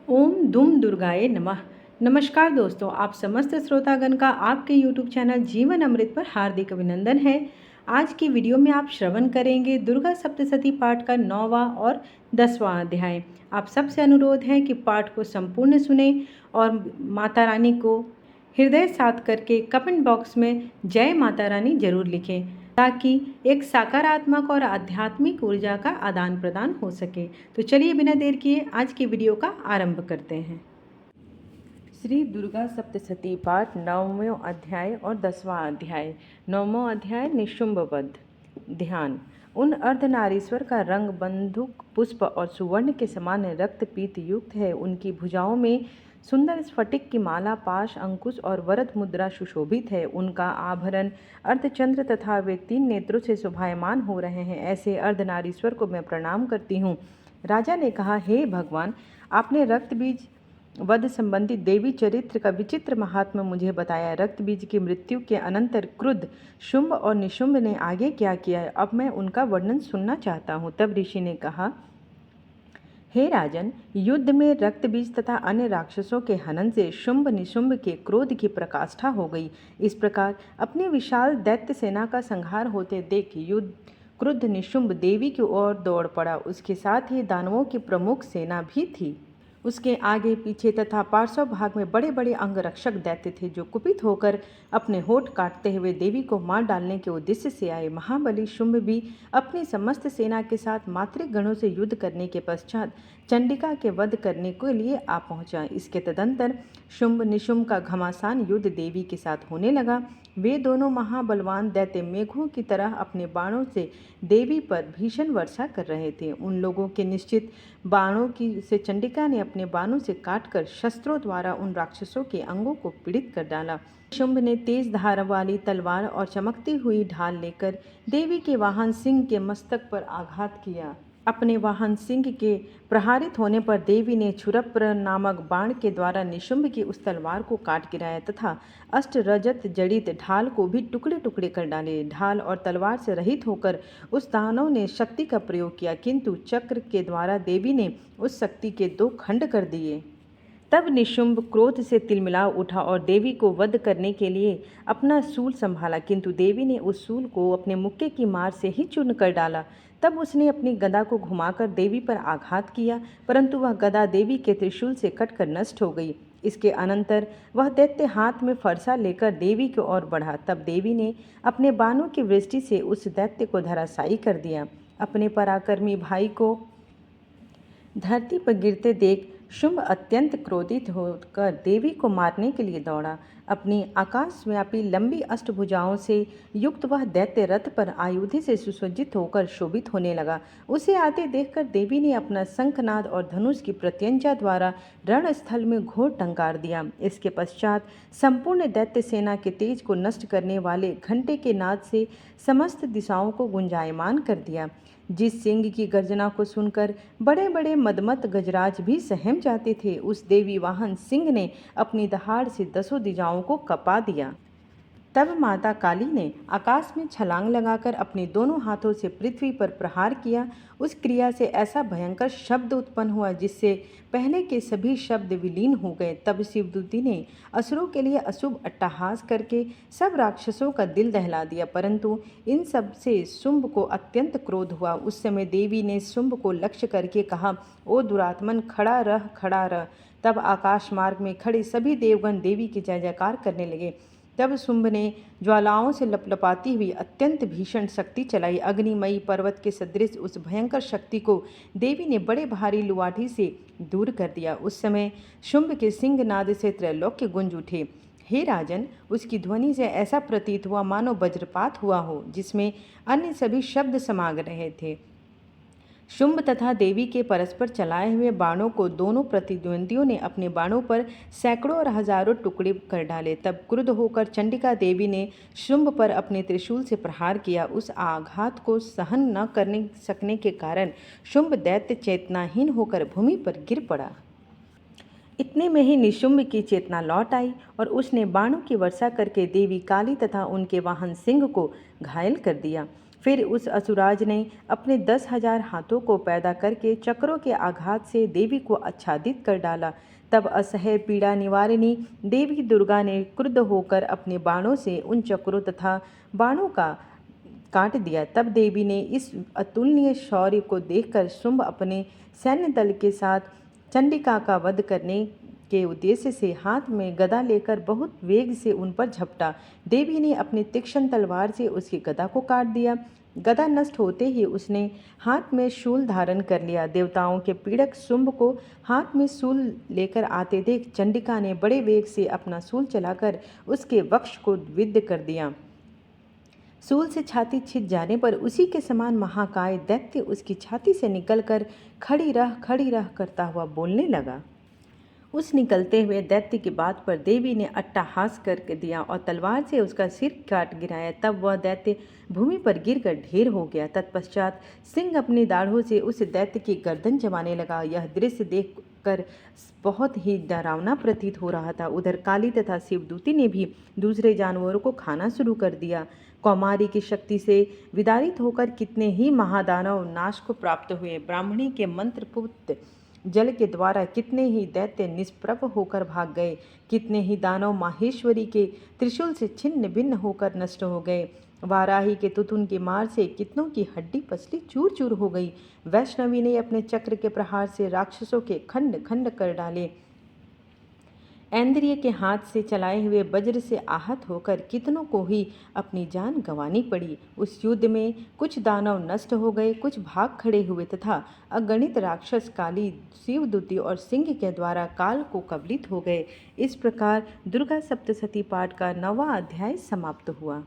ओम दुम दुर्गाए नमः। नमस्कार दोस्तों, आप समस्त श्रोतागण का आपके यूट्यूब चैनल जीवन अमृत पर हार्दिक अभिनंदन है। आज की वीडियो में आप श्रवण करेंगे दुर्गा सप्तशती पाठ का 9वां और 10वां अध्याय। आप सबसे अनुरोध है कि पाठ को संपूर्ण सुने और माता रानी को हृदय साथ करके कमेंट बॉक्स में जय माता रानी जरूर लिखें, ताकि एक सकारात्मक और आध्यात्मिक ऊर्जा का आदान प्रदान हो सके। तो चलिए बिना देर किए आज की वीडियो का आरंभ करते हैं। श्री दुर्गा सप्तशती पाठ 9वां अध्याय और 10वां अध्याय। 9वां अध्याय निशुंभ वध। ध्यान। उन अर्धनारीश्वर का रंग बंदूक पुष्प और सुवर्ण के समान रक्त पीत युक्त है। उनकी भुजाओं में सुंदर स्फटिक की माला, पाश, अंकुश और वरद मुद्रा सुशोभित है। उनका आभरण अर्धचंद्र तथा वे 3 नेत्रों से शोभायमान हो रहे हैं। ऐसे अर्धनारीश्वर को मैं प्रणाम करती हूँ। राजा ने कहा, हे भगवान, आपने रक्त बीज वध संबंधी देवी चरित्र का विचित्र महात्म्य मुझे बताया। रक्त बीज की मृत्यु के अनंतर क्रुद्ध शुंभ और निशुंभ ने आगे क्या किया है, अब मैं उनका वर्णन सुनना चाहता हूँ। तब ऋषि ने कहा, हे राजन, युद्ध में रक्त बीज तथा अन्य राक्षसों के हनन से शुंभ निशुंभ के क्रोध की प्रकाष्ठा हो गई। इस प्रकार अपनी विशाल दैत्य सेना का संहार होते देख युद्ध क्रुद्ध निशुंभ देवी की ओर दौड़ पड़ा। उसके साथ ही दानवों की प्रमुख सेना भी थी। उसके आगे पीछे तथा पार्श्व भाग में बड़े बड़े अंगरक्षक दैत्य थे, जो कुपित होकर अपने होठ काटते हुए देवी को मार डालने के उद्देश्य से आए। महाबली शुंभ भी अपनी समस्त सेना के साथ मातृक गणों से युद्ध करने के पश्चात चंडिका के वध करने के लिए आ पहुंचा। इसके तदंतर शुंभ निशुंभ का घमासान युद्ध देवी के साथ होने लगा। वे दोनों महाबलवान दैत्य मेघों की तरह अपने बाणों से देवी पर भीषण वर्षा कर रहे थे। उन लोगों के निश्चित बाणों की से चंडिका ने अपने बाणों से काटकर शस्त्रों द्वारा उन राक्षसों के अंगों को पीड़ित कर डाला। शुंभ ने तेज धार वाली तलवार और चमकती हुई ढाल लेकर देवी के वाहन सिंह के मस्तक पर आघात किया। अपने वाहन सिंह के प्रहारित होने पर देवी ने क्षुरप्र नामक बाण के द्वारा निशुंभ की उस तलवार को काट गिराया तथा अष्ट रजत जड़ित ढाल को भी टुकड़े टुकड़े कर डाले। ढाल और तलवार से रहित होकर उस दानव ने शक्ति का प्रयोग किया, किंतु चक्र के द्वारा देवी ने उस शक्ति के 2 खंड कर दिए। तब निशुंभ क्रोध से तिलमिला उठा और देवी को वध करने के लिए अपना शूल संभाला, किंतु देवी ने उस शूल को अपने मुक्के की मार से ही चूर्ण कर डाला। तब उसने अपनी गदा को घुमाकर देवी पर आघात किया, परंतु वह गदा देवी के त्रिशूल से कटकर नष्ट हो गई। इसके अनंतर वह दैत्य हाथ में फरसा लेकर देवी की ओर बढ़ा। तब देवी ने अपने बाणों की वृष्टि से उस दैत्य को धराशायी कर दिया। अपने पराक्रमी भाई को धरती पर गिरते देख शुंभ अत्यंत क्रोधित होकर देवी को मारने के लिए दौड़ा। अपनी आकाशव्यापी लंबी अष्टभुजाओं से युक्त वह दैत्य रथ पर आयुध से सुसज्जित होकर शोभित होने लगा। उसे आते देखकर देवी ने अपना शंखनाद और धनुष की प्रत्यंचा द्वारा रणस्थल में घोर टंकार दिया। इसके पश्चात संपूर्ण दैत्य सेना के तेज को नष्ट करने वाले घंटे के नाद से समस्त दिशाओं को गुंजायमान कर दिया। जिस सिंह की गर्जना को सुनकर बड़े बड़े मदमत गजराज भी सहम जाते थे, उस देवी वाहन सिंह ने अपनी दहाड़ से 10 दिशाओं को कपा दिया। तब माता काली ने आकाश में छलांग लगाकर अपने दोनों हाथों से पृथ्वी पर प्रहार किया। उस क्रिया से ऐसा भयंकर शब्द उत्पन्न हुआ जिससे पहले के सभी शब्द विलीन हो गए। तब शिवदूती ने असुरों के लिए अशुभ अट्टहास करके सब राक्षसों का दिल दहला दिया, परंतु इन सब से शुंभ को अत्यंत क्रोध हुआ। उस समय देवी ने शुंभ को लक्ष्य करके कहा, ओ दुरात्मन, खड़ा रह, खड़ा रह। तब आकाश मार्ग में खड़े सभी देवगण देवी की जय जयकार करने लगे। तब शुंभ ने ज्वालाओं से लपलपाती हुई अत्यंत भीषण शक्ति चलाई। अग्निमयी पर्वत के सदृश उस भयंकर शक्ति को देवी ने बड़े भारी लुआठी से दूर कर दिया। उस समय शुंभ के सिंहनाद से त्रैलोक्य गूंज उठे। हे राजन, उसकी ध्वनि से ऐसा प्रतीत हुआ मानो वज्रपात हुआ हो, जिसमें अन्य सभी शब्द समा रहे थे। शुंभ तथा देवी के परस्पर चलाए हुए बाणों को दोनों प्रतिद्वंदियों ने अपने बाणों पर सैकड़ों और हजारों टुकड़े कर डाले। तब क्रुद्ध होकर चंडिका देवी ने शुंभ पर अपने त्रिशूल से प्रहार किया। उस आघात को सहन न करने सकने के कारण शुंभ दैत्य चेतनाहीन होकर भूमि पर गिर पड़ा। इतने में ही निशुंभ की चेतना लौट आई और उसने बाणों की वर्षा करके देवी काली तथा उनके वाहन सिंह को घायल कर दिया। फिर उस असुराज ने अपने 10,000 हाथों को पैदा करके चक्रों के आघात से देवी को आच्छादित कर डाला। तब असह्य पीड़ा निवारिणी देवी दुर्गा ने क्रुद्ध होकर अपने बाणों से उन चक्रों तथा बाणों का काट दिया। तब देवी ने इस अतुलनीय शौर्य को देखकर शुंभ अपने सैन्य दल के साथ चंडिका का वध करने के उद्देश्य से हाथ में गदा लेकर बहुत वेग से उन पर झपटा। देवी ने अपनी तीक्ष्ण तलवार से उसकी गदा को काट दिया। गदा नष्ट होते ही उसने हाथ में शूल धारण कर लिया। देवताओं के पीड़क शुंभ को हाथ में शूल लेकर आते देख चंडिका ने बड़े वेग से अपना शूल चलाकर उसके वक्ष को विद्ध कर दिया। शूल से छाती छिद जाने पर उसी के समान महाकाय दैत्य उसकी छाती से निकलकर खड़ी रह करता हुआ बोलने लगा। उस निकलते हुए दैत्य की बात पर देवी ने अट्टहास करके दिया और तलवार से उसका सिर काट गिराया। तब वह दैत्य भूमि पर गिरकर ढेर हो गया। तत्पश्चात सिंह अपनी दाढ़ों से उस दैत्य की गर्दन जमाने लगा। यह दृश्य देखकर बहुत ही डरावना प्रतीत हो रहा था। उधर काली तथा शिवदूती ने भी दूसरे जानवरों को खाना शुरू कर दिया। कौमारी की शक्ति से विदारित होकर कितने ही महादानव नाश को प्राप्त हुए। ब्राह्मणी के मंत्रपुत जल के द्वारा कितने ही दैत्य निष्प्रभ होकर भाग गए। कितने ही दानव माहेश्वरी के त्रिशूल से छिन्न भिन्न होकर नष्ट हो गए। वाराही के तुतुन की मार से कितनों की हड्डी पसली चूर चूर हो गई। वैष्णवी ने अपने चक्र के प्रहार से राक्षसों के खंड खंड कर डाले। ऐन्द्रिय के हाथ से चलाए हुए वज्र से आहत होकर कितनों को ही अपनी जान गंवानी पड़ी। उस युद्ध में कुछ दानव नष्ट हो गए, कुछ भाग खड़े हुए तथा अगणित राक्षस काली, शिवदूती और सिंह के द्वारा काल को कबलित हो गए। इस प्रकार दुर्गा सप्तशती पाठ का 9वां अध्याय समाप्त हुआ।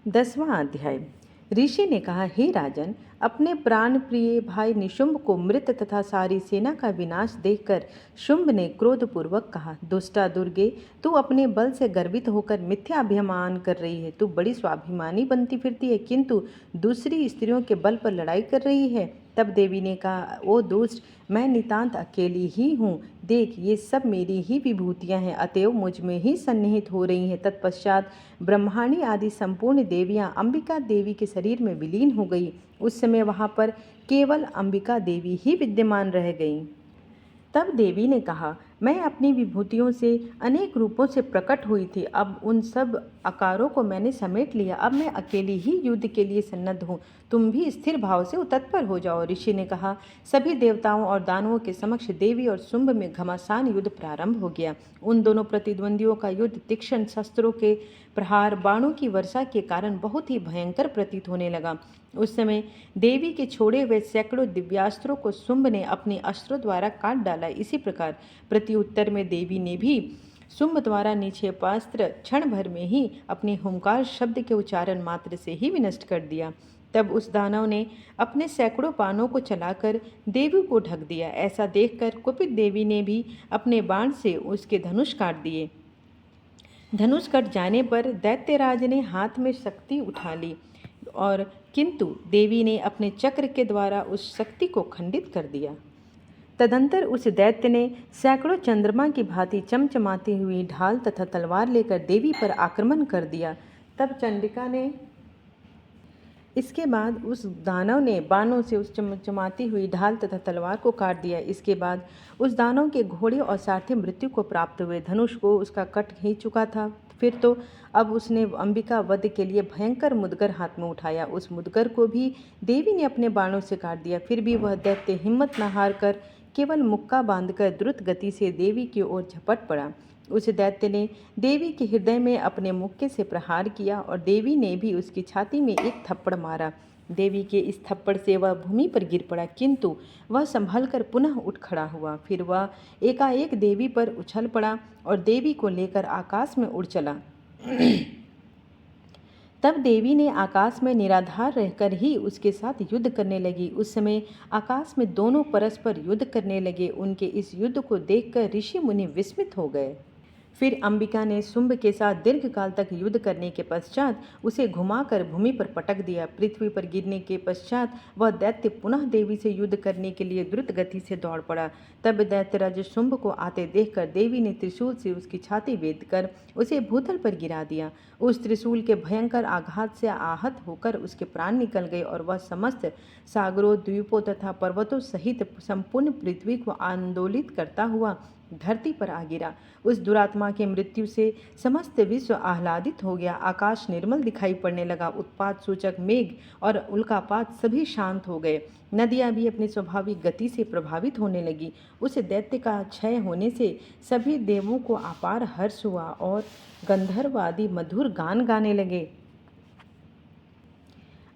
10वां अध्याय। ऋषि ने कहा, हे राजन, अपने प्राण प्रिय भाई निशुंभ को मृत तथा सारी सेना का विनाश देखकर शुंभ ने क्रोधपूर्वक कहा, दुष्टा दुर्गे, तू अपने बल से गर्वित होकर मिथ्या अभिमान कर रही है। तू बड़ी स्वाभिमानी बनती फिरती है, किंतु दूसरी स्त्रियों के बल पर लड़ाई कर रही है। तब देवी ने कहा, ओ दुष्ट, मैं नितांत अकेली ही हूँ। देख, ये सब मेरी ही विभूतियाँ हैं, अतएव मुझ में ही सन्निहित हो रही हैं। तत्पश्चात ब्रह्माणी आदि संपूर्ण देवियाँ अंबिका देवी के शरीर में विलीन हो गई। उस समय वहाँ पर केवल अंबिका देवी ही विद्यमान रह गईं। तब देवी ने कहा, मैं अपनी विभूतियों से अनेक रूपों से प्रकट हुई थी। अब उन सब आकारों को मैंने समेट लिया। अब मैं अकेली ही युद्ध के लिए सन्नद्ध हूँ। तुम भी स्थिर भाव से तत्पर हो जाओ। ऋषि ने कहा, सभी देवताओं और दानवों के समक्ष देवी और शुंभ में घमासान युद्ध प्रारंभ हो गया। उन दोनों प्रतिद्वंदियों का युद्ध तीक्ष्ण शस्त्रों के प्रहार, बाणों की वर्षा के कारण बहुत ही भयंकर प्रतीत होने लगा। उस समय देवी के छोड़े हुए सैकड़ों दिव्यास्त्रों को शुंभ ने अपने अस्त्रों द्वारा काट डाला। इसी प्रकार प्रत्युत्तर में देवी ने भी शुंभ द्वारा निक्षेपास्त्र क्षण भर में ही अपने हुंकार शब्द के उच्चारण मात्र से ही विनष्ट कर दिया। तब उस दानव ने अपने सैकड़ों बाणों को चलाकर देवी को ढक दिया। ऐसा देखकर कुपित देवी ने भी अपने बाण से उसके धनुष काट दिए। धनुष कट जाने पर दैत्यराज ने हाथ में शक्ति उठा ली और किंतु देवी ने अपने चक्र के द्वारा उस शक्ति को खंडित कर दिया। तदंतर उस दैत्य ने सैकड़ों चंद्रमा की भांति चमचमाती हुई ढाल तथा तलवार लेकर देवी पर आक्रमण कर दिया। तब चंडिका ने इसके बाद उस दानव ने बाणों से उस चमचमाती हुई ढाल तथा तलवार को काट दिया। इसके बाद उस दानव के घोड़े और सारथी मृत्यु को प्राप्त हुए। धनुष को उसका कट ही चुका था। फिर तो अब उसने अंबिका वध के लिए भयंकर मुदगर हाथ में उठाया। उस मुदगर को भी देवी ने अपने बाणों से काट दिया। फिर भी वह दैत्य हिम्मत न हार कर केवल मुक्का बांधकर द्रुत गति से देवी की ओर झपट पड़ा। उस दैत्य ने देवी के हृदय में अपने मुक्के से प्रहार किया और देवी ने भी उसकी छाती में एक थप्पड़ मारा। देवी के इस थप्पड़ से वह भूमि पर गिर पड़ा, किंतु वह संभलकर पुनः उठ खड़ा हुआ। फिर वह एकाएक देवी पर उछल पड़ा और देवी को लेकर आकाश में उड़ चला। तब देवी ने आकाश में निराधार रहकर ही उसके साथ युद्ध करने लगी। उस समय आकाश में दोनों परस्पर युद्ध करने लगे। उनके इस युद्ध को देखकर ऋषि मुनि विस्मित हो गए। फिर अंबिका ने शुंभ के साथ दीर्घकाल तक युद्ध करने के पश्चात उसे घुमाकर भूमि पर पटक दिया। पृथ्वी पर गिरने के पश्चात वह दैत्य पुनः देवी से युद्ध करने के लिए द्रुत गति से दौड़ पड़ा। तब दैत्यराज शुंभ को आते देखकर देवी ने त्रिशूल से उसकी छाती वेद कर उसे भूतल पर गिरा दिया। उस त्रिशूल के भयंकर आघात से आहत होकर उसके प्राण निकल गए और वह समस्त सागरों, द्वीपों तथा पर्वतों सहित संपूर्ण पृथ्वी को आंदोलित करता हुआ धरती पर आ गिरा। उस दुरात्मा की मृत्यु से समस्त विश्व आह्लादित हो गया। आकाश निर्मल दिखाई पड़ने लगा। उत्पात सूचक मेघ और उल्कापात सभी शांत हो गए। नदियां भी अपनी स्वाभाविक गति से प्रभावित होने लगी। उस दैत्य का क्षय होने से सभी देवों को अपार हर्ष हुआ और गंधर्व आदि मधुर गान गाने लगे।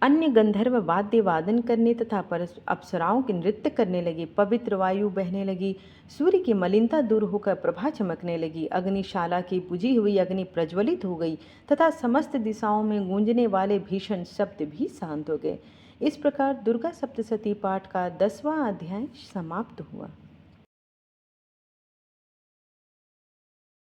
अन्य गंधर्व वाद्य वादन करने तथा अप्सराओं के नृत्य करने लगी। पवित्र वायु बहने लगी। सूर्य की मलिनता दूर होकर प्रभा चमकने लगी। अग्निशाला की बुझी हुई अग्नि प्रज्वलित हो गई तथा समस्त दिशाओं में गूंजने वाले भीषण शब्द भी शांत हो गए। इस प्रकार दुर्गा सप्तशती पाठ का 10वां अध्याय समाप्त हुआ।